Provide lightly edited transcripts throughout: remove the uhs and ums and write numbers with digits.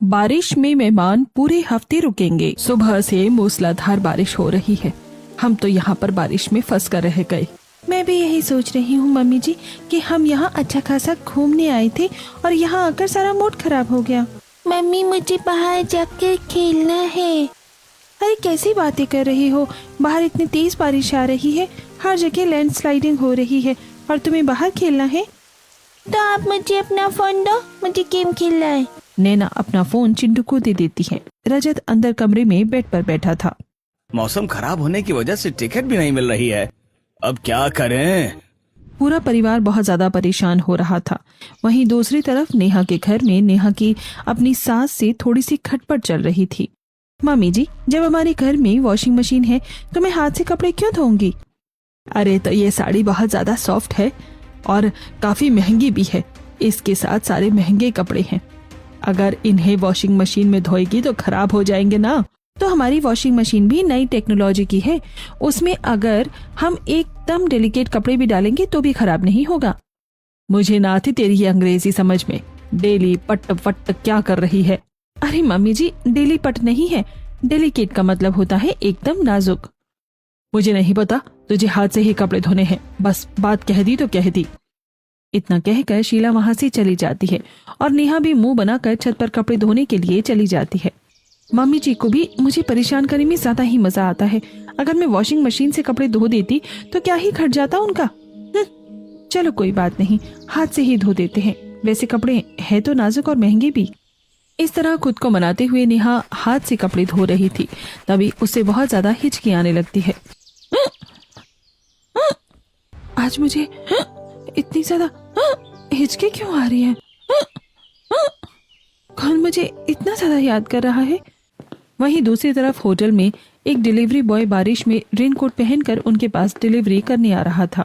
बारिश में मेहमान पूरे हफ्ते रुकेंगे। सुबह से मूसलाधार बारिश हो रही है। हम तो यहाँ पर बारिश में फंस कर रह गए। मैं भी यही सोच रही हूँ मम्मी जी कि हम यहाँ अच्छा खासा घूमने आए थे और यहाँ आकर सारा मूड खराब हो गया। मम्मी मुझे बाहर जाकर खेलना है। अरे कैसी बातें कर रही हो, बाहर इतनी तेज बारिश आ रही है, हर जगह लैंडस्लाइडिंग हो रही है और तुम्हें बाहर खेलना है। तो आप मुझे अपना फोन दो, मुझे गेम खेलना है। नैना अपना फोन चिंटू को दे देती है। रजत अंदर कमरे में बेड पर बैठा था। मौसम खराब होने की वजह से टिकट भी नहीं मिल रही है, अब क्या करें। पूरा परिवार बहुत ज्यादा परेशान हो रहा था। वहीं दूसरी तरफ नेहा के घर में नेहा की अपनी सास से थोड़ी सी खटपट चल रही थी। मम्मी जी, जब हमारे घर में वॉशिंग मशीन है तो मैं हाथ से कपड़े क्यों धोऊंगी? अरे तो ये साड़ी बहुत ज्यादा सॉफ्ट है और काफी महंगी भी है। इसके साथ सारे महंगे कपड़े हैं, अगर इन्हें वॉशिंग मशीन में धोएगी तो खराब हो जाएंगे ना। तो हमारी वॉशिंग मशीन भी नई टेक्नोलॉजी की है, उसमें अगर हम एकदम डेलिकेट कपड़े भी डालेंगे तो भी खराब नहीं होगा। मुझे ना आती तेरी ये अंग्रेजी समझ में। डेली पट वट क्या कर रही है? अरे मम्मी जी, डेली पट नहीं है, डेलिकेट का मतलब होता है एकदम नाजुक। मुझे नहीं पता, तुझे हाथ से ही कपड़े धोने हैं, बस बात कह दी तो कह दी। इतना कहकर शीला वहां से चली जाती है और नेहा भी मुंह बनाकर छत पर कपड़े धोने के लिए चली जाती है। मम्मी जी को भी मुझे परेशान करने में ज्यादा ही मजा आता है। अगर मैं वॉशिंग मशीन से कपड़े धो देती तो क्या ही घट जाता उनका। चलो कोई बात नहीं, हाथ से ही धो देते हैं, वैसे कपड़े हैं तो नाजुक और महंगे भी। इस तरह खुद को मनाते हुए नेहा हाथ से कपड़े धो रही थी, तभी उसे बहुत ज्यादा हिचकी आने लगती है। आज मुझे इतनी ज्यादा हिचकी क्यों आ रही है? कौन मुझे इतना ज्यादा याद कर रहा है? वहीं दूसरी तरफ होटल में एक डिलीवरी बॉय बारिश में रेनकोट पहनकर उनके पास डिलीवरी करने आ रहा था।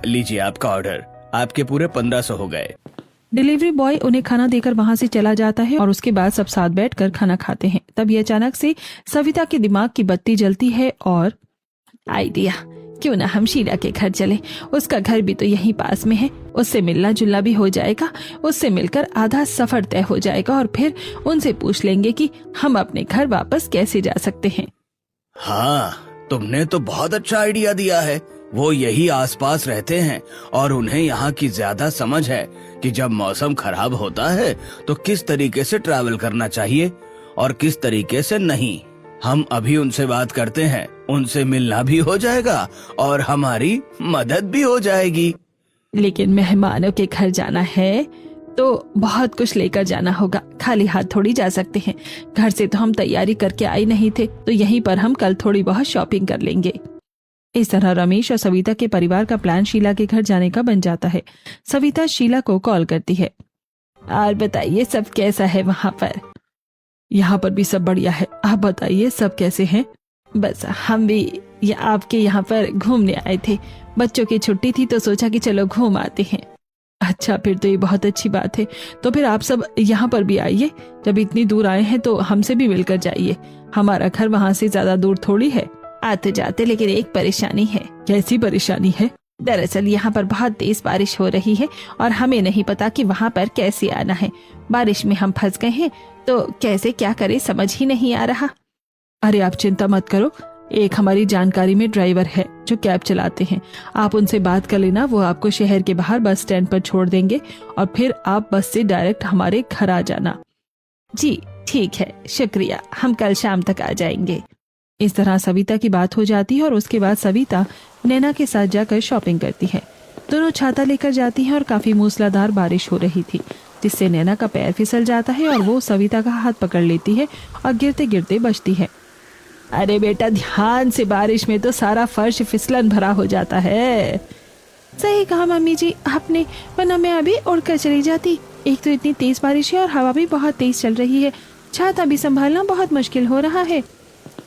लीजिए आपका ऑर्डर, आपके पूरे 1500 हो गए। डिलीवरी बॉय उन्हें खाना देकर वहां से चला जाता है और उसके बाद सब साथ बैठकर खाना खाते हैं। तभी अचानक से सविता के दिमाग की बत्ती जलती है और आइडिया, क्यों ना हम शीला के घर चले, उसका घर भी तो यहीं पास में है, उससे मिलना जुलना भी हो जाएगा, उससे मिलकर आधा सफर तय हो जाएगा और फिर उनसे पूछ लेंगे कि हम अपने घर वापस कैसे जा सकते हैं। हाँ, तुमने तो बहुत अच्छा आइडिया दिया है। वो यही आसपास रहते हैं और उन्हें यहाँ की ज्यादा समझ है कि जब मौसम खराब होता है तो किस तरीके से ट्रैवल करना चाहिए और किस तरीके से नहीं। हम अभी उनसे बात करते हैं, उनसे मिलना भी हो जाएगा और हमारी मदद भी हो जाएगी। लेकिन मेहमानों के घर जाना है तो बहुत कुछ लेकर जाना होगा, खाली हाथ थोड़ी जा सकते हैं। घर से तो हम तैयारी करके आए नहीं थे, तो यहीं पर हम कल थोड़ी बहुत शॉपिंग कर लेंगे। इस तरह रमेश और सविता के परिवार का प्लान शीला के घर जाने का बन जाता है। सविता शीला को कॉल करती है। और बताइए सब कैसा है वहाँ पर? यहाँ पर भी सब बढ़िया है, आप बताइए सब कैसे हैं? बस हम भी आपके यहाँ पर घूमने आए थे, बच्चों की छुट्टी थी तो सोचा कि चलो घूम आते हैं। अच्छा, फिर तो ये बहुत अच्छी बात है। तो फिर आप सब यहाँ पर भी आइए, जब इतनी दूर आए हैं तो हमसे भी मिलकर जाइए। हमारा घर वहाँ से ज्यादा दूर थोड़ी है। आते जाते, लेकिन एक परेशानी है। कैसी परेशानी है? दरअसल यहाँ पर बहुत तेज बारिश हो रही है और हमें नहीं पता कि वहाँ पर कैसे आना है। बारिश में हम फंस गए हैं तो कैसे क्या करें समझ ही नहीं आ रहा। अरे आप चिंता मत करो, एक हमारी जानकारी में ड्राइवर है जो कैब चलाते हैं, आप उनसे बात कर लेना। वो आपको शहर के बाहर बस स्टैंड पर छोड़ देंगे और फिर आप बस से डायरेक्ट हमारे घर आ जाना। जी ठीक है, शुक्रिया, हम कल शाम तक आ जाएंगे। इस तरह सविता की बात हो जाती है और उसके बाद सविता नैना के साथ जाकर शॉपिंग करती है। दोनों छाता लेकर जाती हैं और काफी मूसलाधार बारिश हो रही थी, जिससे नैना का पैर फिसल जाता है और वो सविता का हाथ पकड़ लेती है और गिरते गिरते बचती है। अरे बेटा ध्यान से, बारिश में तो सारा फर्श फिसलन भरा हो जाता है। सही कहा मम्मी जी आपने, वरना मैं अभी उड़कर चली जाती। एक तो इतनी तेज बारिश है और हवा भी बहुत तेज चल रही है, छाता भी संभालना बहुत मुश्किल हो रहा है।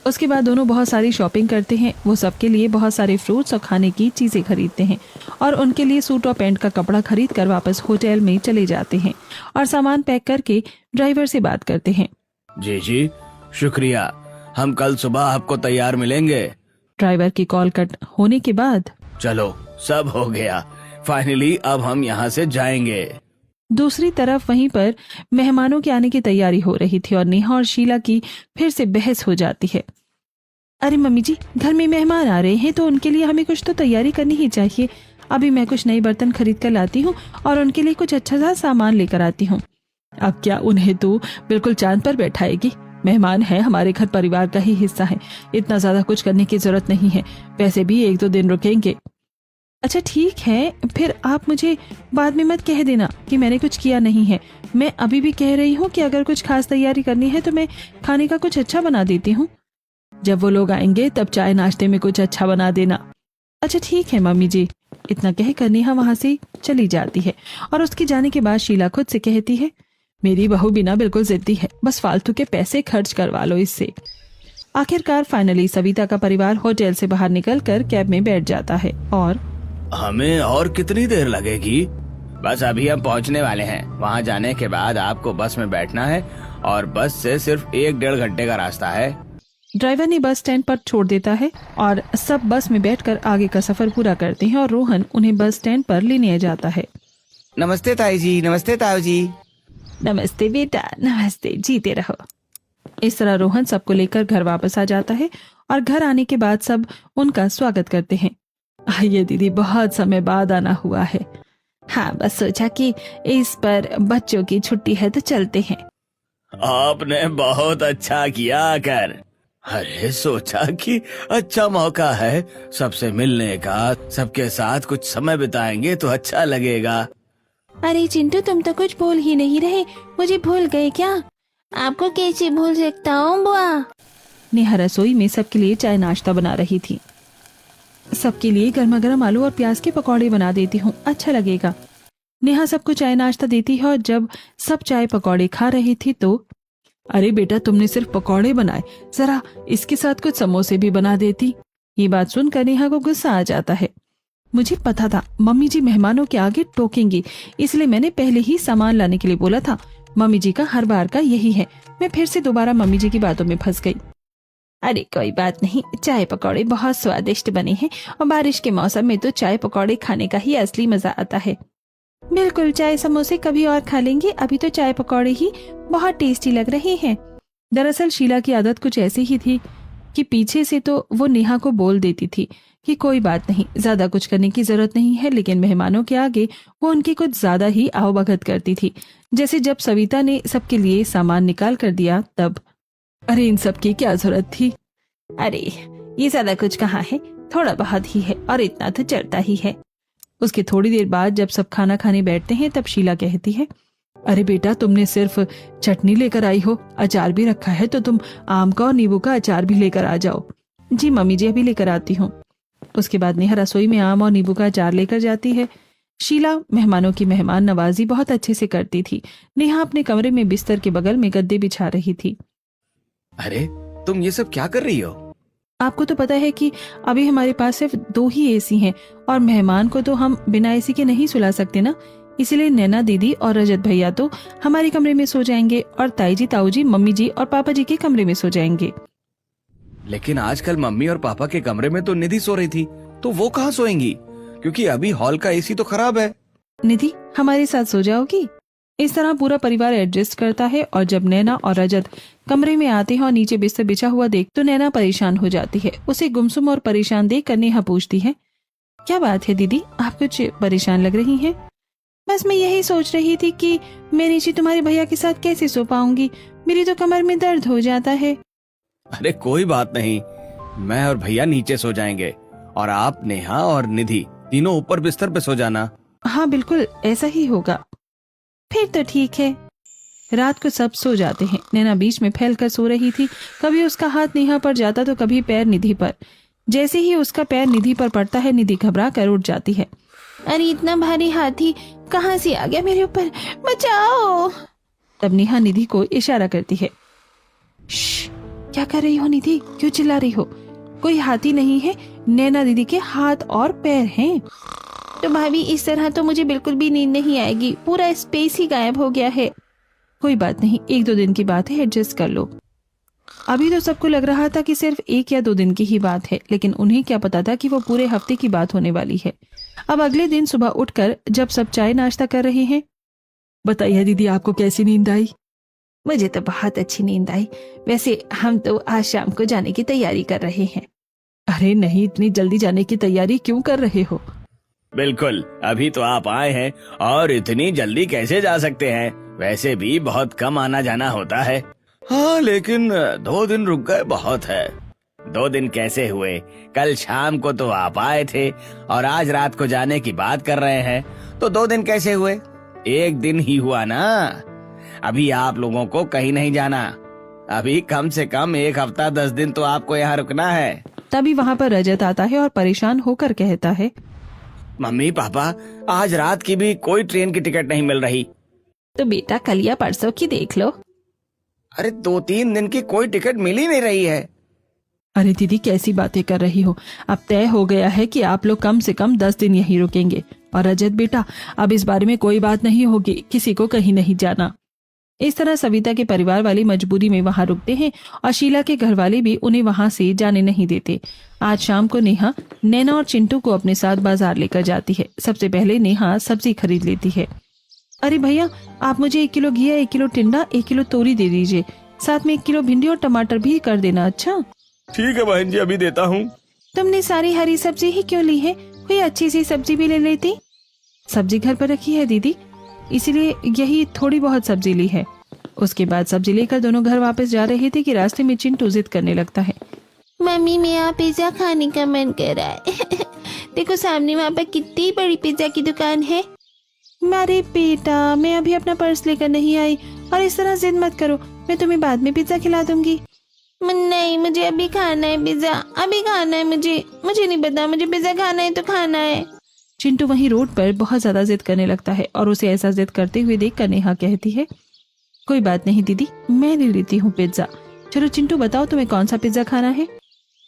उसके बाद दोनों बहुत सारी शॉपिंग करते हैं। वो सबके लिए बहुत सारे फ्रूट्स और खाने की चीजें खरीदते हैं और उनके लिए सूट और पैंट का कपड़ा खरीद कर वापस होटल में चले जाते हैं और सामान पैक करके ड्राइवर से बात करते हैं। जी शुक्रिया, हम कल सुबह आपको तैयार मिलेंगे। ड्राइवर की कॉल कट होने के बाद चलो सब हो गया, फाइनली अब हम यहाँ से जाएंगे। दूसरी तरफ वहीं पर मेहमानों के आने की तैयारी हो रही थी और नेहा और शीला की फिर से बहस हो जाती है। अरे मम्मी जी, घर में मेहमान आ रहे हैं तो उनके लिए हमें कुछ तो तैयारी करनी ही चाहिए। अभी मैं कुछ नए बर्तन खरीद कर लाती हूँ और उनके लिए कुछ अच्छा सा सामान लेकर आती हूँ। अब क्या उन्हें तो बिल्कुल चांद पर बैठाएगी। मेहमान है, हमारे घर परिवार का ही हिस्सा है, इतना ज्यादा कुछ करने की जरूरत नहीं है। वैसे भी 1-2 दिन रुकेंगे। अच्छा ठीक है, फिर आप मुझे बाद में मत कह देना कि मैंने कुछ किया नहीं है। मैं अभी भी कह रही हूँ कि अगर कुछ खास तैयारी करनी है तो मैं खाने का कुछ अच्छा बना देती हूँ। जब वो लोग आएंगे तब चाय नाश्ते में कुछ अच्छा बना देना। अच्छा ठीक है मम्मी जी। इतना कहकर नेहा वहां से चली जाती है और उसके जाने के बाद शीला खुद से कहती है, मेरी बहू बिना बिल्कुल जिद्दी है, बस फालतू के पैसे खर्च करवा लो इससे। आखिरकार फाइनली सविता का परिवार होटल से बाहर निकलकर कैब में बैठ जाता है। और हमें और कितनी देर लगेगी? बस अभी हम पहुंचने वाले हैं। वहां जाने के बाद आपको बस में बैठना है और बस से सिर्फ 1-1.5 घंटे का रास्ता है। ड्राइवर ने बस स्टैंड पर छोड़ देता है और सब बस में बैठकर आगे का सफर पूरा करते हैं और रोहन उन्हें बस स्टैंड पर लेने जाता है। नमस्ते ताई जी। नमस्ते ताऊ जी। नमस्ते बेटा, नमस्ते, जीते रहो। इस तरह रोहन सबको लेकर घर वापस आ जाता है और घर आने के बाद सब उनका स्वागत करते हैं। आइए दीदी, बहुत समय बाद आना हुआ है। हाँ, बस सोचा कि इस पर बच्चों की छुट्टी है तो चलते हैं। आपने बहुत अच्छा किया आकर। अरे सोचा कि अच्छा मौका है सबसे मिलने का, सबके साथ कुछ समय बिताएंगे तो अच्छा लगेगा। अरे चिंटू, तुम तो कुछ भूल ही नहीं रहे। मुझे भूल गए क्या? आपको कैसे भूल सकता हूँ बुआ? नेहा रसोई में सबके लिए चाय नाश्ता बना रही थी। सबके लिए गर्मा गर्म आलू और प्याज के पकौड़े बना देती हूँ, अच्छा लगेगा। नेहा सबको चाय नाश्ता देती है और जब सब चाय पकौड़े खा रही थी तो, अरे बेटा, तुमने सिर्फ पकौड़े बनाए, जरा इसके साथ कुछ समोसे भी बना देती। ये बात सुनकर नेहा को गुस्सा आ जाता है। मुझे पता था मम्मी जी मेहमानों के आगे टोकेंगी, इसलिए मैंने पहले ही सामान लाने के लिए बोला था। मम्मी जी का हर बार का यही है। मैं फिर से दोबारा मम्मी जी की बातों में फंस गई। अरे कोई बात नहीं, चाय पकौड़े बहुत स्वादिष्ट बने हैं और बारिश के मौसम में तो चाय पकौड़े खाने का ही असली मजा आता है। बिल्कुल, चाय समोसे कभी और खा लेंगे, अभी तो चाय पकौड़े ही बहुत टेस्टी लग रहे हैं। दरअसल शीला की आदत कुछ ऐसी ही थी कि पीछे से तो वो नेहा को बोल देती थी कि कोई बात नहीं, ज्यादा कुछ करने की जरूरत नहीं है, लेकिन मेहमानों के आगे वो उनकी कुछ ज्यादा ही आवभगत करती थी। जैसे जब सविता ने सबके लिए सामान निकाल कर दिया तब, अरे इन सब की क्या जरूरत थी? अरे ये ज्यादा कुछ कहाँ है, थोड़ा बहुत ही है और इतना तो चलता ही है। उसके थोड़ी देर बाद जब सब खाना खाने बैठते हैं तब शीला कहती है, अरे बेटा, तुमने सिर्फ चटनी लेकर आई हो, अचार भी रखा है तो तुम आम का और नींबू का अचार भी लेकर आ जाओ। जी मम्मी जी, अभी लेकर आती हूँ। उसके बाद नेहा रसोई में आम और नींबू का अचार लेकर जाती है। शीला मेहमानों की मेहमान नवाजी बहुत अच्छे से करती थी। नेहा अपने कमरे में बिस्तर के बगल में गद्दे बिछा रही थी। अरे तुम ये सब क्या कर रही हो? आपको तो पता है कि अभी हमारे पास सिर्फ 2 ही एसी हैं और मेहमान को तो हम बिना एसी के नहीं सुला सकते ना, इसलिए नैना दीदी और रजत भैया तो हमारे कमरे में सो जाएंगे और ताई जी, ताऊ जी, मम्मी जी और पापा जी के कमरे में सो जाएंगे। लेकिन आजकल मम्मी और पापा के कमरे में तो निधि सो रही थी, तो वो कहाँ सोएंगी? क्योंकि अभी हॉल का एसी तो खराब है। निधि हमारे साथ सो जाओगी? इस तरह पूरा परिवार एडजस्ट करता है और जब नैना और रजत कमरे में आते हैं और नीचे बिस्तर बिछा हुआ देख तो नैना परेशान हो जाती है। उसे गुमसुम और परेशान देख कर नेहा पूछती है, क्या बात है दीदी, आप कुछ परेशान लग रही हैं? बस मैं यही सोच रही थी कि मैं नीचे तुम्हारे भैया के साथ कैसे सो पाऊंगी, मेरी तो कमर में दर्द हो जाता है। अरे कोई बात नहीं, मैं और भैया नीचे सो जाएंगे और आप, नेहा और निधि तीनों ऊपर बिस्तर पे सो जाना। हाँ बिल्कुल, ऐसा ही होगा। फिर तो ठीक है। रात को सब सो जाते हैं। नैना बीच में फैलकर सो रही थी। कभी उसका हाथ नेहा पर जाता तो कभी पैर निधि पर। जैसे ही उसका पैर निधि पर पड़ता है निधि घबरा कर उठ जाती है। अरे इतना भारी हाथी कहाँ से आ गया मेरे ऊपर, बचाओ। तब नेहा निधि को इशारा करती है। श्श, क्या कर रही हो निधि, क्यों चिल्ला रही हो? कोई हाथी नहीं है, नैना दीदी के हाथ और पैर हैं। तो भाभी इस तरह तो मुझे बिल्कुल भी नींद नहीं आएगी, पूरा स्पेस ही गायब हो गया है। कोई बात नहीं, 1-2 दिन की बात है, एडजस्ट कर लो। अभी तो सबको लग रहा था कि सिर्फ 1 या 2 दिन की ही बात है, लेकिन उन्हें क्या पता था कि वो पूरे हफ्ते की बात होने वाली है। अब अगले दिन सुबह उठकर जब सब चाय नाश्ता कर रहे हैं बताइए दीदी, आपको कैसी नींद आई? मुझे तो बहुत अच्छी नींद आई। वैसे हम तो आज शाम को जाने की तैयारी कर रहे हैं। अरे नहीं, इतनी जल्दी जाने की तैयारी क्यों कर रहे हो? बिल्कुल, अभी तो आप आए हैं और इतनी जल्दी कैसे जा सकते हैं? वैसे भी बहुत कम आना जाना होता है। हाँ, लेकिन 2 दिन रुक गए बहुत है। 2 दिन कैसे हुए? कल शाम को तो आप आए थे और आज रात को जाने की बात कर रहे हैं, तो 2 दिन कैसे हुए? 1 दिन ही हुआ ना। अभी आप लोगों को कहीं नहीं जाना। अभी कम से कम 1 हफ्ता 10 दिन तो आपको यहाँ रुकना है। तभी वहाँ पर रजत आता है और परेशान होकर कहता है, मम्मी पापा, आज रात की भी कोई ट्रेन की टिकट नहीं मिल रही। तो बेटा कल या परसों की देख लो। अरे 2-3 दिन की कोई टिकट मिल ही नहीं रही है। अरे दीदी, कैसी बातें कर रही हो? अब तय हो गया है कि आप लोग कम से कम 10 दिन यहीं रुकेंगे। और रजत बेटा, अब इस बारे में कोई बात नहीं होगी, किसी को कहीं नहीं जाना। इस तरह सविता के परिवार वाले मजबूरी में वहां रुकते हैं और शीला के घर वाले भी उन्हें वहां से जाने नहीं देते। आज शाम को नेहा नैना और चिंटू को अपने साथ बाजार लेकर जाती है। सबसे पहले नेहा सब्जी खरीद लेती है। अरे भैया, आप मुझे 1 किलो घिया, 1 किलो टिंडा, 1 किलो तोरी दे दीजिए। साथ में 1 किलो भिंडी और टमाटर भी कर देना। अच्छा ठीक है बहन जी, अभी देता हूँ। तुमने सारी हरी सब्जी ही क्यों ली है? कोई अच्छी सी सब्जी भी ले लेती। सब्जी घर पर रखी है दीदी, इसीलिए यही थोड़ी बहुत सब्जी ली है। उसके बाद सब्जी लेकर दोनों घर वापस जा रहे थे कि रास्ते में चिंटू जिद करने लगता है। मम्मी, मेरा पिज्जा खाने का मन कर रहा है। देखो सामने वहाँ पर कितनी बड़ी पिज्जा की दुकान है। अरे बेटा, मैं अभी अपना पर्स लेकर नहीं आई और इस तरह जिद मत करो, मैं तुम्हें बाद में पिज्जा खिला दूंगी। नहीं, मुझे अभी खाना है पिज्जा, अभी खाना है मुझे नहीं पता, मुझे पिज्जा खाना है तो खाना है। चिंटू वहीं रोड पर बहुत ज्यादा जिद करने लगता है और उसे ऐसा जिद करते हुए देखकर नेहा कहती है, कोई बात नहीं दीदी, मैं ले लेती हूँ पिज्जा। चलो चिंटू, बताओ तुम्हें कौन सा पिज्जा खाना है?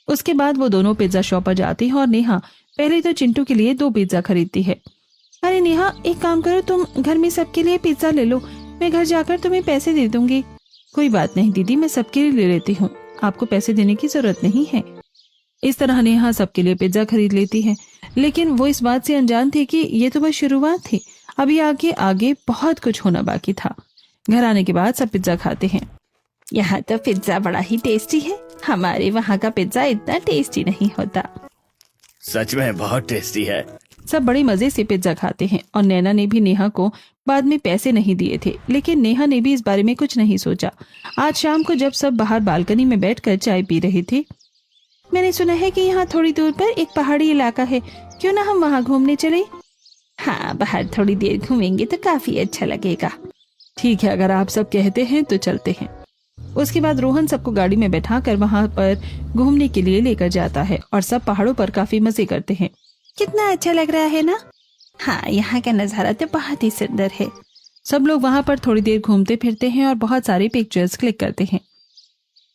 उसके बाद वो दोनों पिज्जा शॉप पर जाती है और नेहा पहले तो चिंटू के लिए 2 पिज्जा खरीदती है। अरे नेहा, एक काम करो, तुम घर में सबके लिए पिज्जा ले लो, मैं घर जाकर तुम्हें पैसे दे दूंगी। कोई बात नहीं दीदी, मैं सबके लिए ले लेती हूँ, आपको पैसे देने की जरूरत नहीं है। इस तरह नेहा सबके लिए पिज्जा खरीद लेती है, लेकिन वो इस बात से अनजान थी कि ये तो बस शुरुआत थी, अभी आगे आगे बहुत कुछ होना बाकी था। घर आने के बाद सब पिज्जा खाते हैं। यहाँ तो पिज्जा बड़ा ही टेस्टी है, हमारे वहाँ का पिज्जा इतना टेस्टी नहीं होता। सच में बहुत टेस्टी है। सब बड़े मजे से पिज्जा खाते हैं और नैना ने भी नेहा को बाद में पैसे नहीं दिए थे, लेकिन नेहा ने भी इस बारे में कुछ नहीं सोचा। आज शाम को जब सब बाहर बालकनी में बैठकर चाय पी रहे थे, मैंने सुना है कि यहाँ थोड़ी दूर पर एक पहाड़ी इलाका है, क्यों ना हम वहाँ घूमने चले? हाँ, बाहर थोड़ी देर घूमेंगे तो काफी अच्छा लगेगा। ठीक है, अगर आप सब कहते हैं तो चलते हैं। उसके बाद रोहन सबको गाड़ी में बैठाकर वहाँ पर घूमने के लिए लेकर जाता है और सब पहाड़ों पर काफी मजे करते हैं। कितना अच्छा लग रहा है ना? हाँ, यहाँ का नजारा तो बहुत ही सुंदर है। सब लोग वहाँ पर थोड़ी देर घूमते फिरते हैं और बहुत सारे पिक्चर्स क्लिक करते हैं।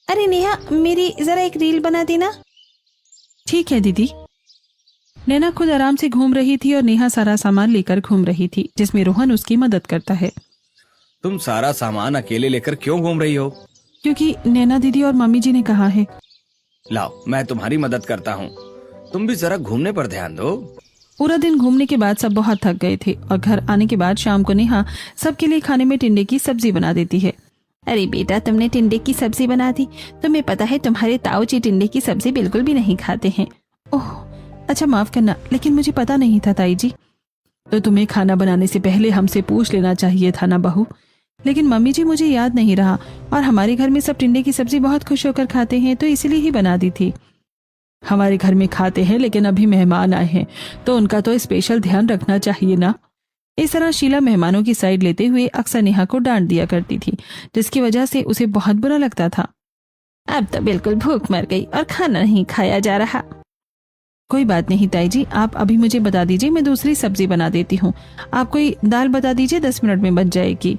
अरे नेहा, मेरी जरा एक रील बना देना। ठीक है दीदी। नैना खुद आराम से घूम रही थी और नेहा सारा सामान लेकर घूम रही थी, जिसमें रोहन उसकी मदद करता है। तुम सारा सामान अकेले लेकर क्यों घूम रही हो? क्योंकि नैना दीदी और मम्मी जी ने कहा है। लाओ, मैं तुम्हारी मदद करता हूँ, तुम भी जरा घूमने पर ध्यान दो। पूरा दिन घूमने के बाद सब बहुत थक गए थे और घर आने के बाद शाम को नेहा सबके लिए खाने में टिंडे की सब्जी बना देती है। अरे बेटा, तुमने टिंडे की सब्जी बना दी? तुम्हें पता है तुम्हारे ताऊ जी टिंडे की सब्जी बिल्कुल भी नहीं खाते हैं। ओह अच्छा, माफ करना, लेकिन मुझे पता नहीं था ताई जी। तो तुम्हें खाना बनाने से पहले हमसे पूछ लेना चाहिए था ना बहू। लेकिन मम्मी जी, मुझे याद नहीं रहा और हमारे घर में सब टिंडे की सब्जी बहुत खुश होकर खाते हैं, तो इसलिए ही बना दी थी। हमारे घर में खाते हैं, लेकिन अभी मेहमान आए हैं तो उनका तो स्पेशल ध्यान रखना चाहिए ना। इस तरह शीला मेहमानों की साइड लेते हुए अक्सर नेहा को डांट दिया करती थी, जिसकी वजह से उसे बहुत बुरा लगता था। अब तो बिल्कुल भूख मर गई और खाना नहीं खाया जा रहा। कोई बात नहीं ताई जी, आप अभी मुझे बता दीजिए, मैं दूसरी सब्जी बना देती हूँ। आप कोई दाल बता दीजिए, 10 मिनट में बन जाएगी।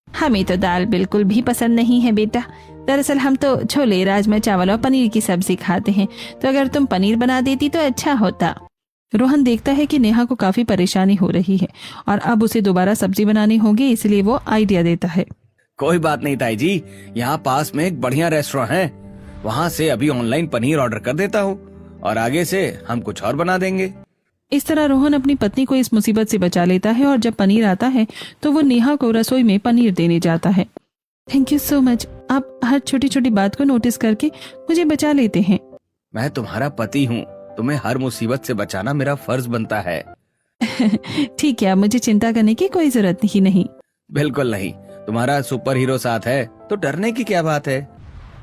हमें तो दाल बिल्कुल भी पसंद नहीं है बेटा। दरअसल हम तो छोले, राजमा चावल और पनीर की सब्जी खाते हैं, तो अगर तुम पनीर बना देती तो अच्छा होता। रोहन देखता है कि नेहा को काफी परेशानी हो रही है और अब उसे दोबारा सब्जी बनानी होगी, इसलिए वो आइडिया देता है। कोई बात नहीं ताई जी, यहाँ पास में एक बढ़िया रेस्टोरेंट है, वहाँ से अभी ऑनलाइन पनीर ऑर्डर कर देता हूँ और आगे से हम कुछ और बना देंगे। इस तरह रोहन अपनी पत्नी को इस मुसीबत से बचा लेता है और जब पनीर आता है तो वो नेहा को रसोई में पनीर देने जाता है। थैंक यू सो मच, आप हर छोटी छोटी बात को नोटिस करके मुझे बचा लेते हैं। मैं तुम्हारा पति हूँ, तुम्हें हर मुसीबत से बचाना मेरा फर्ज बनता है। ठीक है, अब मुझे चिंता करने की कोई जरूरत ही नहीं। बिल्कुल नहीं, तुम्हारा सुपर हीरो साथ है तो डरने की क्या बात है।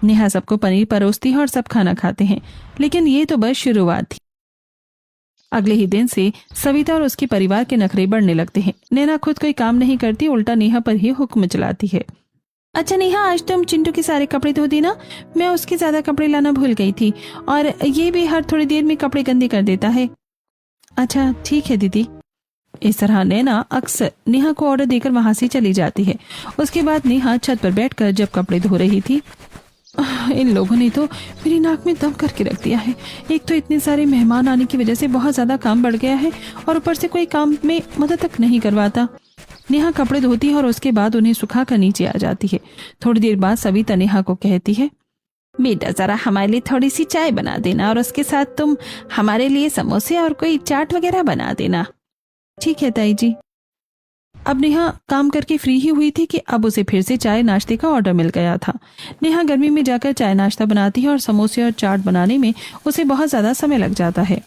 नेहा सबको पनीर परोसती है और सब खाना खाते हैं, लेकिन ये तो बस शुरुआत थी। अगले ही दिन से सविता और उसके परिवार के नखरे बढ़ने लगते हैं। नैना खुद कोई काम नहीं करती, उल्टा नेहा पर ही हुक्म चलाती है। अच्छा नेहा, आज तुम चिंटू के सारे कपड़े धो देना, मैं उसके ज्यादा कपड़े लाना भूल गई थी, और ये भी हर थोड़ी देर में कपड़े गंदे कर देता है। अच्छा ठीक है दीदी। इस तरह नैना अक्सर नेहा को ऑर्डर देकर वहां से चली जाती है। उसके बाद नेहा छत पर बैठकर जब कपड़े धो रही थी, इन लोगों ने तो मेरी नाक में दम करके रख दिया है। एक तो इतने सारे मेहमान आने की वजह से बहुत ज्यादा काम बढ़ गया है और ऊपर से कोई काम में मदद तक नहीं करवाता। नेहा कपड़े धोती है और उसके बाद उन्हें सुखाकर नीचे आ जाती है। थोड़ी देर बाद सविता नेहा को कहती है, बेटा जरा हमारे लिए थोड़ी सी चाय बना देना और उसके साथ तुम हमारे लिए समोसे और कोई चाट वगैरह बना देना। ठीक है ताई जी। अब नेहा काम करके फ्री ही हुई थी कि अब उसे फिर से चाय नाश्ते का ऑर्डर मिल गया था। नेहा गर्मी में जाकर चाय नाश्ता बनाती है और समोसे और चाट बनाने में उसे बहुत ज्यादा समय लग जाता है।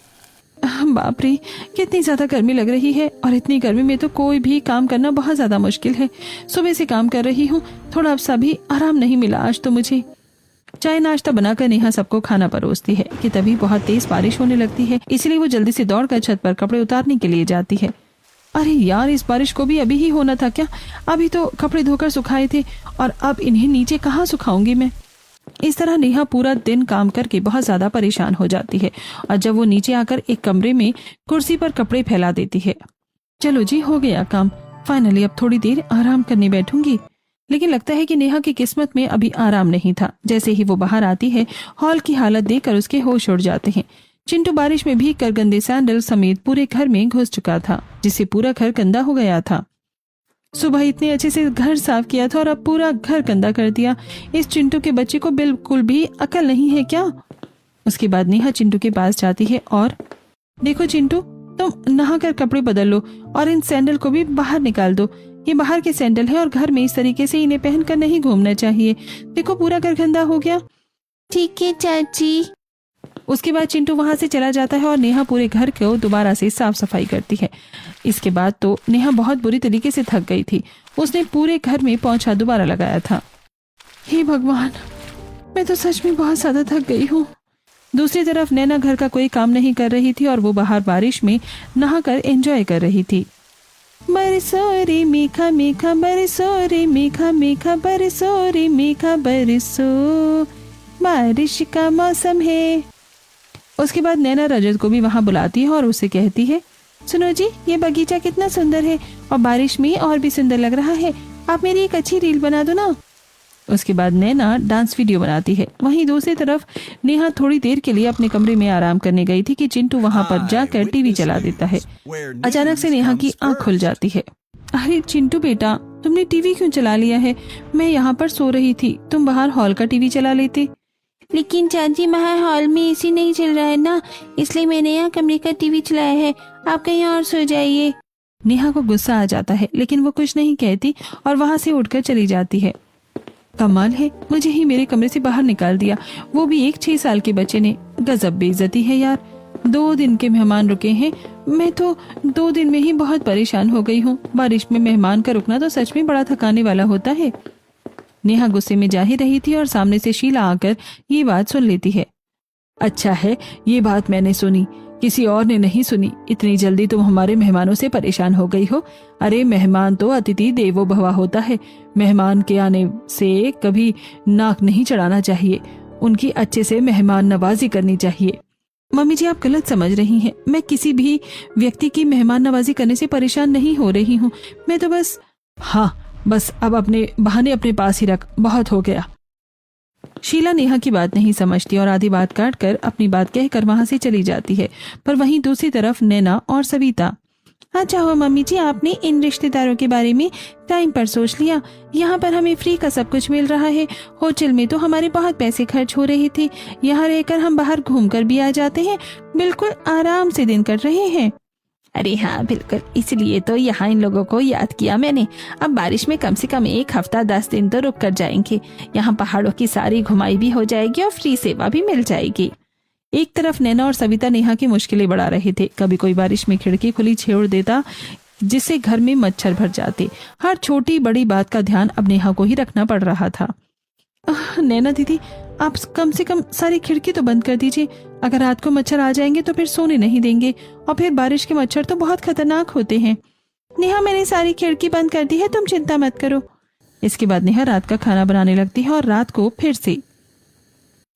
बाप रे, कितनी ज्यादा गर्मी लग रही है, और इतनी गर्मी में तो कोई भी काम करना बहुत ज्यादा मुश्किल है। सुबह से काम कर रही हूँ, थोड़ा सा भी आराम नहीं मिला आज तो मुझे। चाय नाश्ता बनाकर नेहा सबको खाना परोसती है कि तभी बहुत तेज बारिश होने लगती है, इसलिए वो जल्दी से दौड़कर छत पर कपड़े उतारने के लिए जाती है। अरे यार, इस बारिश को भी अभी ही होना था क्या? अभी तो कपड़े धोकर सुखाए थे और अब इन्हें नीचे कहाँ सुखाऊंगी मैं। इस तरह नेहा पूरा दिन काम करके बहुत ज्यादा परेशान हो जाती है और जब वो नीचे आकर एक कमरे में कुर्सी पर कपड़े फैला देती है। चलो जी, हो गया काम, फाइनली अब थोड़ी देर आराम करने बैठूंगी। लेकिन लगता है कि नेहा की किस्मत में अभी आराम नहीं था। जैसे ही वो बाहर आती है, हॉल की हालत देखकर उसके होश उड़ जाते हैं। चिंटू बारिश में भीग कर गंदे सैंडल समेत पूरे घर में घुस चुका था, जिससे पूरा घर गंदा हो गया था। सुबह इतने अच्छे से घर साफ किया था और अब पूरा घर गंदा कर दिया। इस चिंटू के बच्चे को बिल्कुल भी अकल नहीं है क्या? उसके बाद नेहा चिंटू के पास जाती है और, देखो चिंटू, तुम नहाकर कपड़े बदल लो और इन सैंडल को भी बाहर निकाल दो। ये बाहर के सैंडल है और घर में इस तरीके से इन्हें पहनकर नहीं घूमना चाहिए। देखो पूरा घर गंदा हो गया। ठीक है चाची। उसके बाद चिंटू वहां से चला जाता है और नेहा पूरे घर को दोबारा से साफ सफाई करती है। इसके बाद तो नेहा बहुत बुरी तरीके से थक गई थी। उसने पूरे घर में पोंछा दोबारा लगाया था। हे भगवान, मैं तो सच में बहुत ज्यादा थक गई हूँ। दूसरी तरफ नैना घर का कोई काम नहीं कर रही थी और वो बाहर बारिश में नहाकर एंजॉय कर रही थी। बरसो रे मेघा मेघा बरसो रे मेघा मेघा बरसो रे मेघा बरसो, बारिश का मौसम है। उसके बाद नैना रजत को भी वहां बुलाती है और उसे कहती है, सुनो जी, ये बगीचा कितना सुंदर है और बारिश में और भी सुंदर लग रहा है। आप मेरी एक अच्छी रील बना दो ना। उसके बाद नैना डांस वीडियो बनाती है। वहीं दूसरी तरफ नेहा थोड़ी देर के लिए अपने कमरे में आराम करने गई थी कि चिंटू वहां पर जाकर टीवी चला देता है। अचानक से नेहा की आंख खुल जाती है। अरे चिंटू बेटा, तुमने टीवी क्यों चला लिया है? मैं यहाँ पर सो रही थी, तुम बाहर हॉल का टीवी चला लेते। लेकिन चाची, बाहर हॉल में एसी नहीं चल रहा है ना, इसलिए मैंने यहाँ कमरे का टीवी चलाया है। आप कहीं और सो जाइए। नेहा को गुस्सा आ जाता है, लेकिन वो कुछ नहीं कहती और वहां से उठकर चली जाती है। कमाल है, मुझे ही मेरे कमरे से बाहर निकाल दिया, वो भी एक 6 साल के बच्चे ने। गजब बेइज्जती है यार। 2 दिन के मेहमान रुके हैं, मैं तो 2 दिन में ही बहुत परेशान हो गई हूँ। बारिश में मेहमान का रुकना तो सच में बड़ा थकाने वाला होता है। नेहा गुस्से में जा ही रही थी और सामने से शीला आकर ये बात सुन लेती है। अच्छा है, ये बात मैंने सुनी, किसी और ने नहीं सुनी। इतनी जल्दी तुम हमारे मेहमानों से परेशान हो गई हो। अरे मेहमान तो अतिथि देवो भव होता है। मेहमान के आने से कभी नाक नहीं चढ़ाना चाहिए, उनकी अच्छे से मेहमान नवाजी करनी चाहिए। मम्मी जी, आप गलत समझ रही हैं। मैं किसी भी व्यक्ति की मेहमान नवाजी करने से परेशान नहीं हो रही हूँ। मैं तो बस अब अपने बहाने अपने पास ही रख, बहुत हो गया। शीला नेहा की बात नहीं समझती और आधी बात काट कर अपनी बात कहकर वहां से चली जाती है। पर वहीं दूसरी तरफ नैना और सविता, अच्छा हो मम्मी जी, आपने इन रिश्तेदारों के बारे में टाइम पर सोच लिया। यहाँ पर हमें फ्री का सब कुछ मिल रहा है। होटल में तो हमारे बहुत पैसे खर्च हो रहे थे, यहाँ रहकर हम बाहर घूम कर भी आ जाते हैं, बिल्कुल आराम से दिन कट रहे हैं। अरे हाँ बिल्कुल, इसलिए तो यहाँ इन लोगों को याद किया मैंने। अब बारिश में कम से कम 1 हफ्ता 10 दिन तो रुक कर जाएंगे। यहाँ पहाड़ों की सारी घुमाई भी हो जाएगी और फ्री सेवा भी मिल जाएगी। एक तरफ नैना और सविता नेहा की मुश्किलें बढ़ा रहे थे। कभी कोई बारिश में खिड़की खुली छोड़ देता जिससे घर में मच्छर भर जाते। हर छोटी बड़ी बात का ध्यान अब नेहा को ही रखना पड़ रहा था। नैना दीदी, आप कम से कम सारी खिड़की तो बंद कर दीजिए। अगर रात को मच्छर आ जाएंगे तो फिर सोने नहीं देंगे, और फिर बारिश के मच्छर तो बहुत खतरनाक होते हैं। नेहा, मैंने सारी खिड़की बंद कर दी है, तुम चिंता मत करो। इसके बाद नेहा रात का खाना बनाने लगती है और रात को फिर से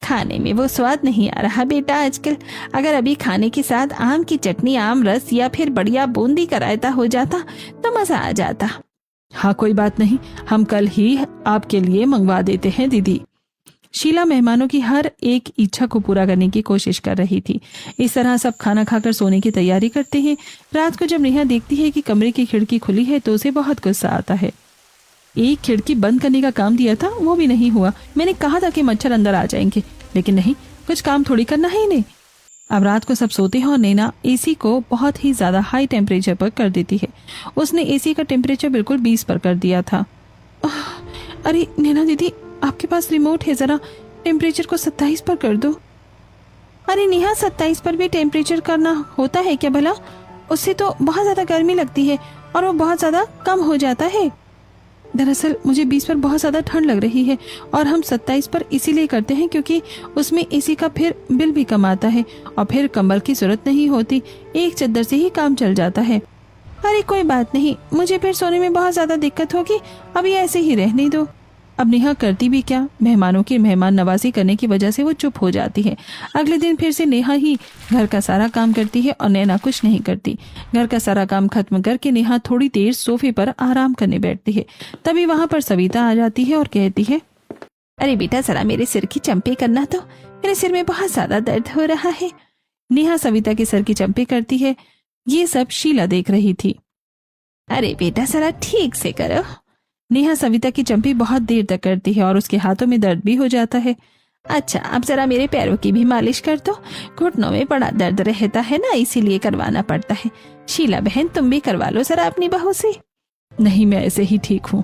खाने में वो स्वाद नहीं आ रहा बेटा आजकल। अगर अभी खाने के साथ आम की चटनी, आम रस या फिर बढ़िया बूंदी का रायता हो जाता तो मजा आ जाता। हाँ कोई बात नहीं, हम कल ही आपके लिए मंगवा देते हैं दीदी। शीला मेहमानों की हर एक इच्छा को पूरा करने की कोशिश कर रही थी। इस तरह सब खाना खाकर सोने की तैयारी करते हैं। रात को जब नेहा देखती है कि कमरे की खिड़की खुली है तो उसे बहुत गुस्सा आता है। एक खिड़की बंद करने का काम दिया था, वो भी नहीं हुआ। मैंने कहा था कि मच्छर अंदर आ जाएंगे, लेकिन नहीं, कुछ काम थोड़ी करना है इन्हें। अब रात को सब सोते हैं और नैना एसी को बहुत ही ज्यादा हाई टेम्परेचर पर कर देती है। उसने एसी का टेम्परेचर बिल्कुल 20 पर कर दिया था। अरे नैना दीदी, आपके पास रिमोट है, जरा टेम्परेचर को 27 पर कर दो। अरे नेहा, 27 पर भी टेम्परेचर करना होता है क्या भला? उससे तो बहुत ज्यादा गर्मी लगती है और वो बहुत ज्यादा कम हो जाता है। दरअसल मुझे 20 पर बहुत ज्यादा ठंड लग रही है और हम 27 पर इसीलिए करते हैं क्योंकि उसमें एसी का फिर बिल भी कम आता है और फिर कंबल की जरूरत नहीं होती, एक चद्दर से ही काम चल जाता है। अरे कोई बात नहीं, मुझे फिर सोने में बहुत ज्यादा दिक्कत होगी, अभी ऐसे ही रहने दो। अब नेहा करती भी क्या, मेहमानों की मेहमान नवाजी करने की वजह से वो चुप हो जाती है। अगले दिन फिर से नेहा ही घर का सारा काम करती है और नैना कुछ नहीं करती। घर का सारा काम खत्म करके नेहा थोड़ी देर सोफे पर आराम करने बैठती है। तभी वहां पर सविता आ जाती है और कहती है, अरे बेटा, जरा मेरे सिर की चंपी करना, तो मेरे सिर में बहुत ज्यादा दर्द हो रहा है। नेहा सविता के सर की चंपी करती है। ये सब शीला देख रही थी। अरे बेटा, जरा ठीक से करो। नेहा सविता की चंपी बहुत देर तक करती है और उसके हाथों में दर्द भी हो जाता है। अच्छा, अब जरा मेरे पैरों की भी मालिश कर दो। घुटनों में बड़ा दर्द रहता है ना, इसीलिए करवाना पड़ता है। शीला बहन, तुम भी करवा लो जरा अपनी बहू से। नहीं, मैं ऐसे ही ठीक हूँ।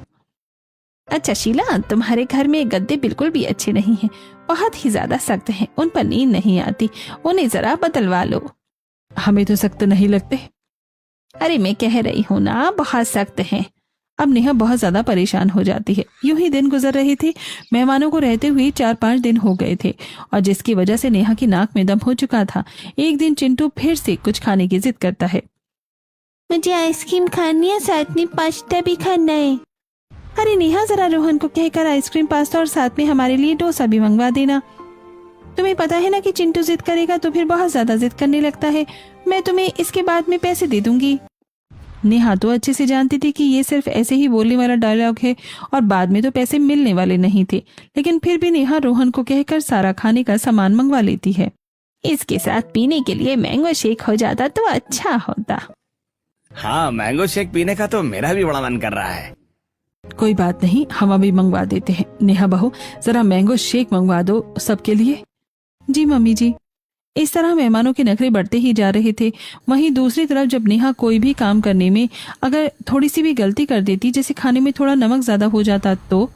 अच्छा शीला, तुम्हारे घर में गद्दे बिल्कुल भी अच्छे नहीं हैं, बहुत ही ज्यादा सख्त हैं, उन पर नींद नहीं आती, उन्हें जरा बदलवा लो। हमें तो सख्त नहीं लगते। अरे मैं कह रही हूँ ना, बहुत सख्त हैं। अब नेहा बहुत ज्यादा परेशान हो जाती है। यूं ही दिन गुजर रहे थे। मेहमानों को रहते हुए 4-5 दिन हो गए थे और जिसकी वजह से नेहा की नाक में दम हो चुका था। एक दिन चिंटू फिर से कुछ खाने की जिद करता है। मुझे आइसक्रीम खानी है, साथ में पास्ता भी खाना है। अरे नेहा, जरा रोहन को कहकर आइसक्रीम, पास्ता और साथ में हमारे लिए डोसा भी मंगवा देना। तुम्हें पता है ना कि चिंटू जिद करेगा तो फिर बहुत ज्यादा जिद करने लगता है। मैं तुम्हें इसके बाद में पैसे दे दूंगी। नेहा तो अच्छे से जानती थी कि ये सिर्फ ऐसे ही बोलने वाला डायलॉग है और बाद में तो पैसे मिलने वाले नहीं थे, लेकिन फिर भी नेहा रोहन को कहकर सारा खाने का सामान मंगवा लेती है। इसके साथ पीने के लिए मैंगो शेक हो जाता तो अच्छा होता। हाँ, मैंगो शेक पीने का तो मेरा भी बड़ा मन कर रहा है। कोई बात नहीं, हम अभी मंगवा देते हैं। नेहा बहू, जरा मैंगो शेक मंगवा दो सबके लिए। जी मम्मी जी। इस तरह मेहमानों के नखरे बढ़ते ही जा रहे थे। वहीं दूसरी तरफ जब नेहा कोई भी काम करने में अगर थोड़ी सी भी गलती कर देती, जैसे खाने में थोड़ा नमक ज्यादा हो जाता तो।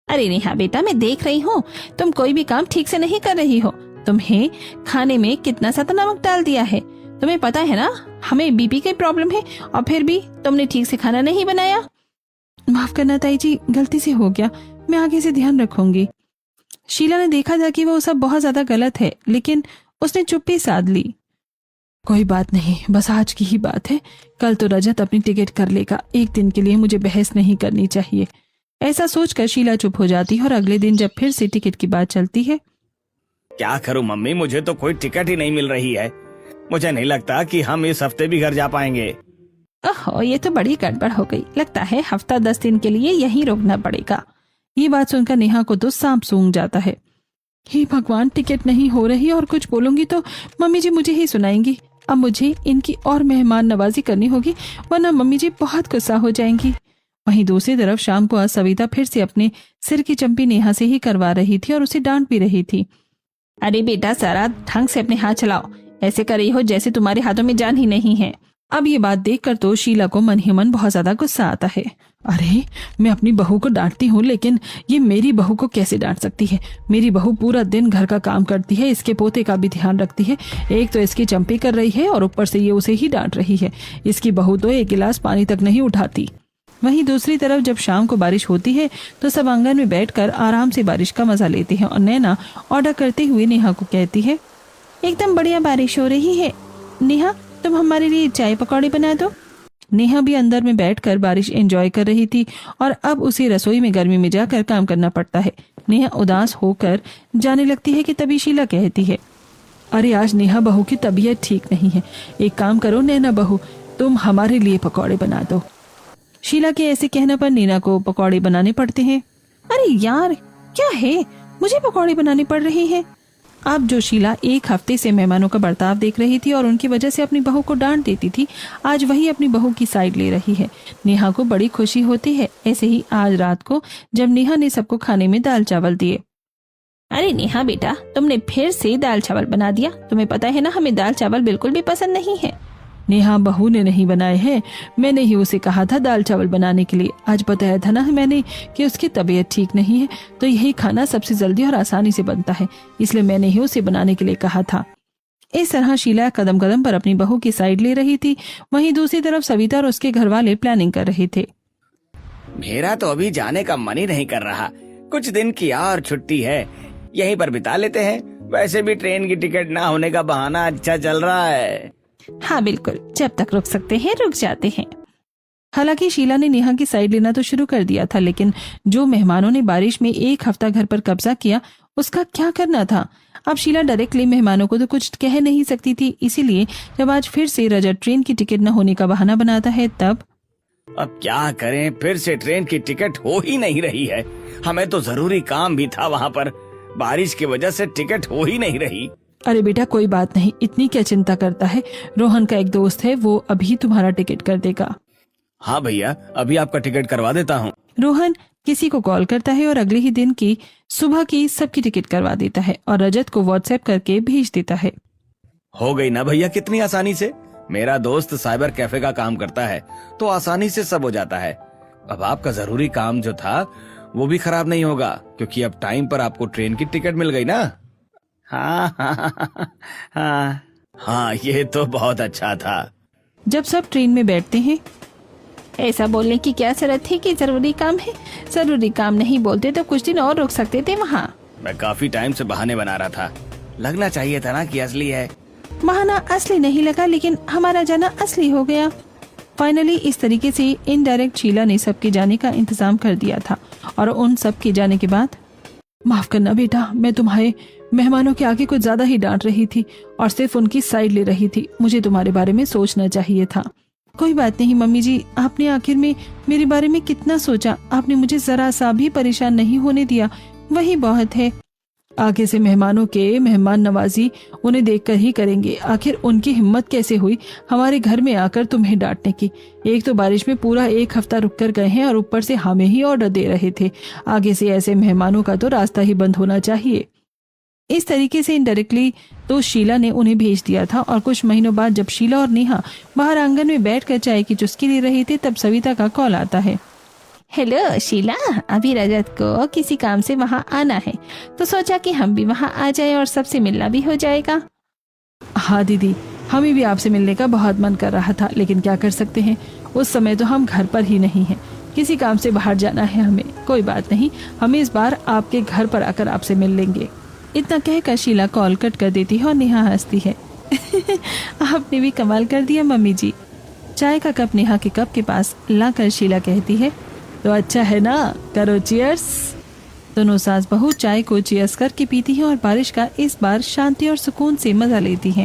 अरे नेहा बेटा, मैं देख रही हूँ तुम कोई भी काम ठीक से नहीं कर रही हो। तुम्हें खाने में कितना सा तो नमक डाल दिया है। तुम्हें पता है ना, हमें बीपी की प्रॉब्लम है और फिर भी तुमने ठीक से खाना नहीं बनाया। माफ करना ताई जी, गलती से हो गया, मैं आगे से ध्यान रखूंगी। शीला ने देखा था कि वो सब बहुत ज्यादा गलत है, लेकिन उसने चुप्पी साध ली। कोई बात नहीं, बस आज की ही बात है, कल तो रजत अपनी टिकट कर लेगा, एक दिन के लिए मुझे बहस नहीं करनी चाहिए। ऐसा सोचकर शीला चुप हो जाती है और अगले दिन जब फिर से टिकट की बात चलती है। क्या करूं मम्मी, मुझे तो कोई टिकट ही नहीं मिल रही है। मुझे नहीं लगता कि हम इस हफ्ते भी घर जा पाएंगे। ओहो, ये तो बड़ी गड़बड़ हो गई। लगता है हफ्ता 10 दिन के लिए यहीं रुकना पड़ेगा। ये बात सुनकर नेहा को तो सांप सूंघ जाता है। हे भगवान, टिकट नहीं हो रही और कुछ बोलूंगी तो मम्मी जी मुझे ही सुनाएंगी। अब मुझे इनकी और मेहमान नवाजी करनी होगी, वरना मम्मी जी बहुत गुस्सा हो जाएंगी। वहीं दूसरी तरफ शाम को आज सविता फिर से अपने सिर की चंपी नेहा से ही करवा रही थी और उसे डांट भी रही थी। अरे बेटा, जरा ढंग से अपने हाथ चलाओ, ऐसे कर रही हो जैसे तुम्हारे हाथों में जान ही नहीं है। अब ये बात देखकर तो शीला को मन ही मन बहुत ज्यादा गुस्सा आता है। अरे मैं अपनी बहू को डांटती हूँ, लेकिन ये मेरी बहू को कैसे डांट सकती है। मेरी बहू पूरा दिन घर का काम करती है, इसके पोते का भी ध्यान रखती है। एक तो इसकी चंपी कर रही है और ऊपर से ये उसे ही डांट रही है। इसकी बहू तो एक गिलास पानी तक नहीं उठाती। वहीं दूसरी तरफ जब शाम को बारिश होती है तो सब आंगन में बैठकर आराम से बारिश का मजा लेते हैं और नैना ऑर्डर करते हुए नेहा को कहती है, एकदम बढ़िया बारिश हो रही है, नेहा तुम हमारे लिए चाय पकौड़े बना दो। नेहा भी अंदर में बैठकर बारिश एंजॉय कर रही थी और अब उसे रसोई में गर्मी में जाकर काम करना पड़ता है। नेहा उदास होकर जाने लगती है कि तभी शीला कहती है, अरे आज नेहा बहू की तबीयत ठीक नहीं है, एक काम करो नैना बहू, तुम हमारे लिए पकौड़े बना दो। शीला के ऐसे कहने पर नीना को पकौड़े बनाने पड़ते हैं। अरे यार क्या है, मुझे पकौड़े बनाने पड़ रहे हैं। अब जो शीला एक हफ्ते से मेहमानों का बर्ताव देख रही थी और उनकी वजह से अपनी बहू को डांट देती थी, आज वही अपनी बहू की साइड ले रही है। नेहा को बड़ी खुशी होती है। ऐसे ही आज रात को जब नेहा ने सबको खाने में दाल चावल दिए। अरे नेहा बेटा, तुमने फिर से दाल चावल बना दिया। तुम्हें पता है ना, हमें दाल चावल बिल्कुल भी पसंद नहीं है। नेहा बहू ने नहीं बनाए हैं, मैंने ही उसे कहा था दाल चावल बनाने के लिए। आज बताया था ना मैंने कि उसकी तबीयत ठीक नहीं है, तो यही खाना सबसे जल्दी और आसानी से बनता है, इसलिए मैंने ही उसे बनाने के लिए कहा था। इस तरह शीला कदम कदम पर अपनी बहू की साइड ले रही थी। वहीं दूसरी तरफ सविता और उसके घर वाले प्लानिंग कर रहे थे। मेरा तो अभी जाने का मन ही नहीं कर रहा। कुछ दिन की और छुट्टी है, यहीं पर बिता लेते हैं। वैसे भी ट्रेन की टिकट ना होने का बहाना अच्छा चल रहा है। हाँ बिल्कुल, जब तक रुक सकते हैं रुक जाते हैं। हालांकि शीला ने नेहा की साइड लेना तो शुरू कर दिया था, लेकिन जो मेहमानों ने बारिश में एक हफ्ता घर पर कब्जा किया, उसका क्या करना था। अब शीला डायरेक्टली मेहमानों को तो कुछ कह नहीं सकती थी, इसीलिए जब आज फिर से रजत ट्रेन की टिकट न होने का बहाना बनाता है, तब अब क्या करें, फिर से ट्रेन की टिकट हो ही नहीं रही है। हमें तो जरूरी काम भी था वहाँ पर, बारिश की वजह से टिकट हो ही नहीं रही। अरे बेटा कोई बात नहीं, इतनी क्या चिंता करता है। रोहन का एक दोस्त है, वो अभी तुम्हारा टिकट कर देगा। हाँ भैया, अभी आपका टिकट करवा देता हूँ। रोहन किसी को कॉल करता है और अगले ही दिन की सुबह की सबकी टिकट करवा देता है और रजत को व्हाट्सएप करके भेज देता है। हो गई ना भैया, कितनी आसानी से। मेरा दोस्त साइबर कैफे का काम करता है, तो आसानी से सब हो जाता है। अब आपका जरूरी काम जो था वो भी खराब नहीं होगा, क्योंकि अब टाइम पर आपको ट्रेन की टिकट मिल गई ना। हाँ, ये तो बहुत अच्छा था। जब सब ट्रेन में बैठते हैं, ऐसा बोलने की क्या जरूरत थी कि जरूरी काम है। जरूरी काम नहीं बोलते तो कुछ दिन और रुक सकते थे वहाँ। मैं काफी टाइम से बहाने बना रहा था, लगना चाहिए था ना कि असली है। बहाना असली नहीं लगा, लेकिन हमारा जाना असली हो गया। फाइनली इस तरीके से इनडायरेक्ट शीला ने सबके जाने का इंतजाम कर दिया था और उन सब के जाने के बाद, माफ करना बेटा, मैं तुम्हारे मेहमानों के आगे कुछ ज्यादा ही डांट रही थी और सिर्फ उनकी साइड ले रही थी। मुझे तुम्हारे बारे में सोचना चाहिए था। कोई बात नहीं मम्मी जी, आपने आखिर में मेरे बारे में कितना सोचा। आपने मुझे जरा सा भी परेशान नहीं होने दिया, वही बहुत है। आगे से मेहमानों के मेहमान नवाजी उन्हें देखकर ही करेंगे। आखिर उनकी हिम्मत कैसे हुई हमारे घर में आकर तुम्हें डांटने की। एक तो बारिश में पूरा एक हफ्ता रुक कर गए हैं और ऊपर से हमें ही ऑर्डर दे रहे थे। आगे से ऐसे मेहमानों का तो रास्ता ही बंद होना चाहिए। इस तरीके से इनडायरेक्टली तो शीला ने उन्हें भेज दिया था। और कुछ महीनों बाद जब शीला और नेहा बाहर आंगन में बैठकर चाय की चुस्की ले रही थी, तब सविता का कॉल आता है। हेलो शीला, अभी रजत को किसी काम से वहाँ आना है, तो सोचा कि हम भी वहाँ आ जाए और सबसे मिलना भी हो जाएगा। हाँ दीदी, हमें भी आपसे मिलने का बहुत मन कर रहा था, लेकिन क्या कर सकते हैं, उस समय तो हम घर पर ही नहीं हैं। किसी काम से बाहर जाना है हमें। कोई बात नहीं, हम इस बार आपके घर पर आकर आपसे मिल लेंगे। इतना कहकर शीला कॉल कट कर देती है और नेहा हंसती है। आपने भी कमाल कर दिया मम्मी जी। चाय का कप नेहा के कप के पास लाकर शीला कहती है, तो अच्छा है ना, करो चीयर्स। दोनों सास बहू चाय को चीयर्स करके पीती हैं और बारिश का इस बार शांति और सुकून से मजा लेती हैं।